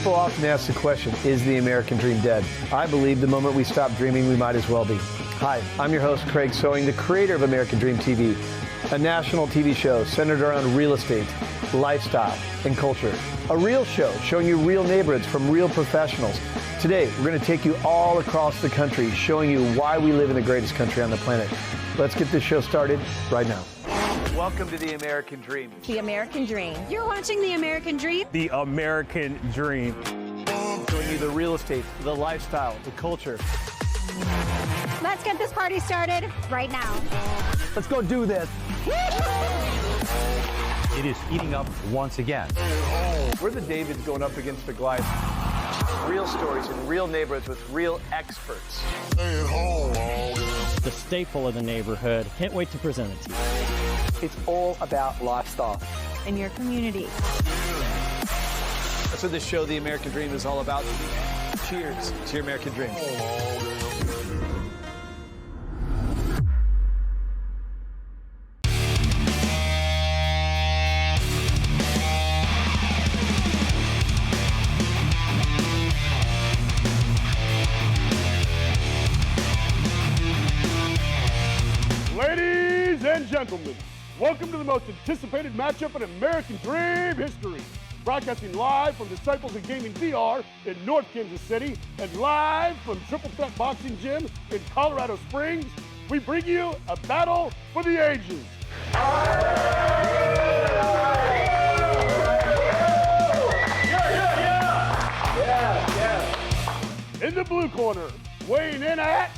People often ask the question, is the American dream dead? I believe the moment we stop dreaming, we might as well be. Hi, I'm your host, Craig Sewing, the creator of American Dream TV, a national TV show centered around real estate, lifestyle, and culture. A real show showing you real neighborhoods from real professionals. Today, we're going to take you all across the country, showing you why we live in the greatest country on the planet. Let's get this show started right now. Welcome to the American Dream. The American Dream. You're watching The American Dream. The American Dream. Showing you the real estate, the lifestyle, the culture. Let's get this party started right now. Let's go do this. It is heating up once again. We're the Davids going up against the Goliath. Real stories in real neighborhoods with real experts. The staple of the neighborhood. Can't wait to present it to you. It's all about lifestyle. In your community. That's what this show, The American Dream, is all about. Cheers to your American Dream. Ladies and gentlemen, welcome to the most anticipated matchup in American Dream history. Broadcasting live from Disciples of Gaming VR in North Kansas City and live from Triple Threat Boxing Gym in Colorado Springs, we bring you a battle for the ages. In the blue corner, weighing in at...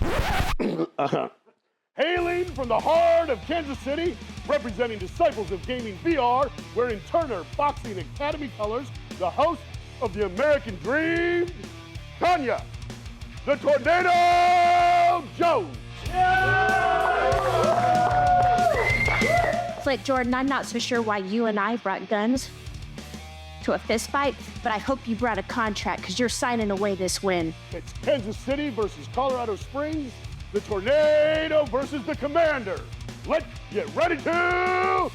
Hailing from the heart of Kansas City, representing Disciples of Gaming VR, wearing Turner Boxing Academy colors, the host of the American Dream, Tanya, the Tornado Jones. Flint Jordan, I'm not so sure why you and I brought guns to a fist fight, but I hope you brought a contract because you're signing away this win. It's Kansas City versus Colorado Springs, the Tornado versus the Commander. Let's get ready to...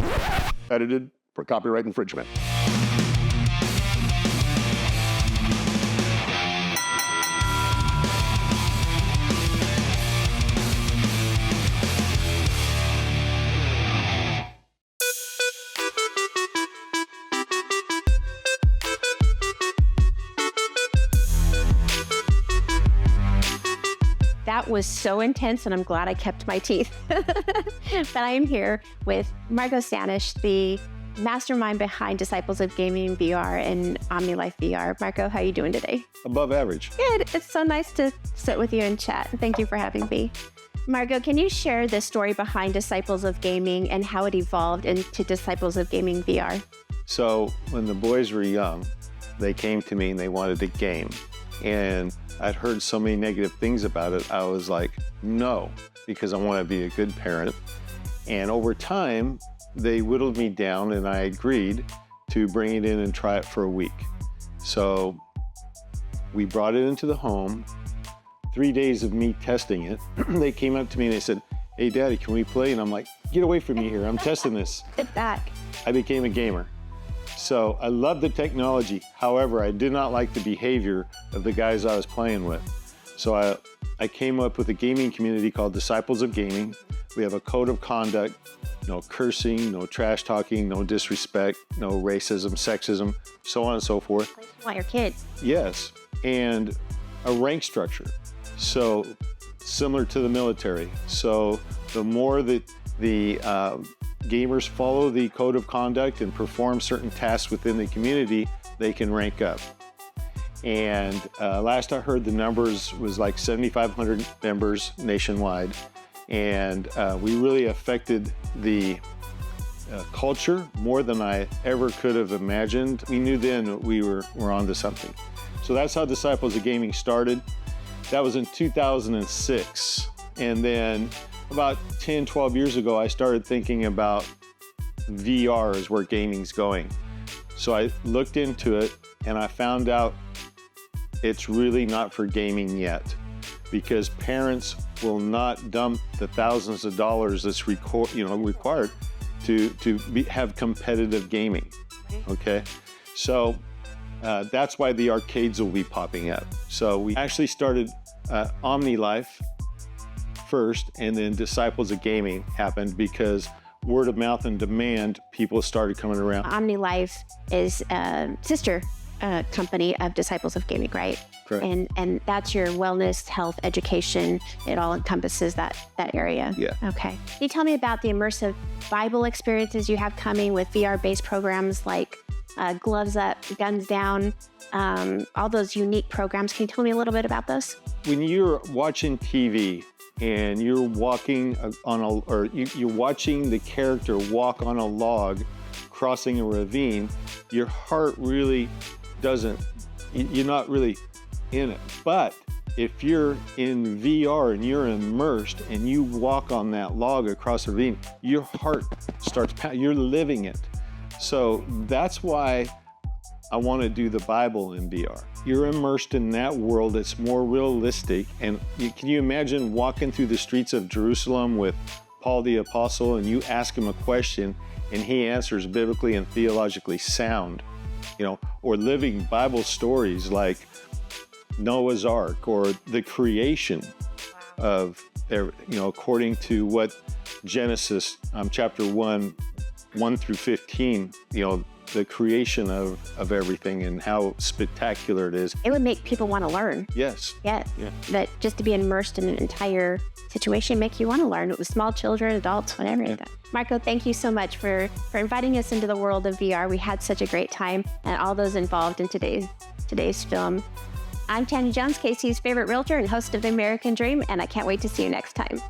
Edited for copyright infringement. That was so intense, and I'm glad I kept my teeth. But I am here with Marco Stanich, the mastermind behind Disciples of Gaming VR and OmniLife VR. Marco, how are you doing today? Above average. Good. It's so nice to sit with you and chat. Thank you for having me. Marco, can you share the story behind Disciples of Gaming and how it evolved into Disciples of Gaming VR? So when the boys were young, they came to me and they wanted a game. And I'd heard so many negative things about it, I was like, no, because I want to be a good parent. And over time, they whittled me down and I agreed to bring it in and try it for a week. So we brought it into the home. 3 days of me testing it, they came up to me and they said, hey, Daddy, can we play? And I'm like, get away from me here, I'm testing this. Get back. I became a gamer. So I love the technology. However, I did not like the behavior of the guys I was playing with. So I came up with a gaming community called Disciples of Gaming. We have a code of conduct, no cursing, no trash talking, no disrespect, no racism, sexism, so on and so forth. You want your kids. Yes, and a rank structure. So similar to the military. So the more that the gamers follow the code of conduct and perform certain tasks within the community, they can rank up. And last I heard, the numbers was like 7,500 members nationwide. And we really affected the culture more than I ever could have imagined. We knew then we were onto something. So that's how Disciples of Gaming started. That was in 2006. And then about 10, 12 years ago, I started thinking about VR is where gaming's going. So I looked into it and I found out it's really not for gaming yet, because parents will not dump the thousands of dollars that's required to have competitive gaming. Okay, so That's why the arcades will be popping up. So we actually started OmniLife first, and then Disciples of Gaming happened because word of mouth and demand, people started coming around. OmniLife is a sister company of Disciples of Gaming, right? Correct. And that's your wellness, health, education. It all encompasses that area. Yeah. Okay. Can you tell me about the immersive Bible experiences you have coming with VR-based programs like Gloves Up, Guns Down, all those unique programs? Can you tell me a little bit about those? When you're watching TV and you're walking you're watching the character walk on a log, crossing a ravine, your heart really doesn't, you're not really in it. But if you're in VR and you're immersed and you walk on that log across a ravine, your heart starts pounding, you're living it. So that's why I want to do the Bible in VR. You're immersed in that world. It's more realistic. And can you imagine walking through the streets of Jerusalem with Paul the Apostle and you ask him a question and he answers biblically and theologically sound, or living Bible stories like Noah's Ark or the creation of, according to what Genesis chapter 1 through 15, the creation of everything and how spectacular it is. It would make people want to learn. Yes. Yeah. Yeah. That just to be immersed in an entire situation make you want to learn. It was small children, adults, whatever. Yeah. Marco, thank you so much for inviting us into the world of VR. We had such a great time, and all those involved in today's film. I'm Tanya Jones, KC's favorite realtor and host of The American Dream, and I can't wait to see you next time.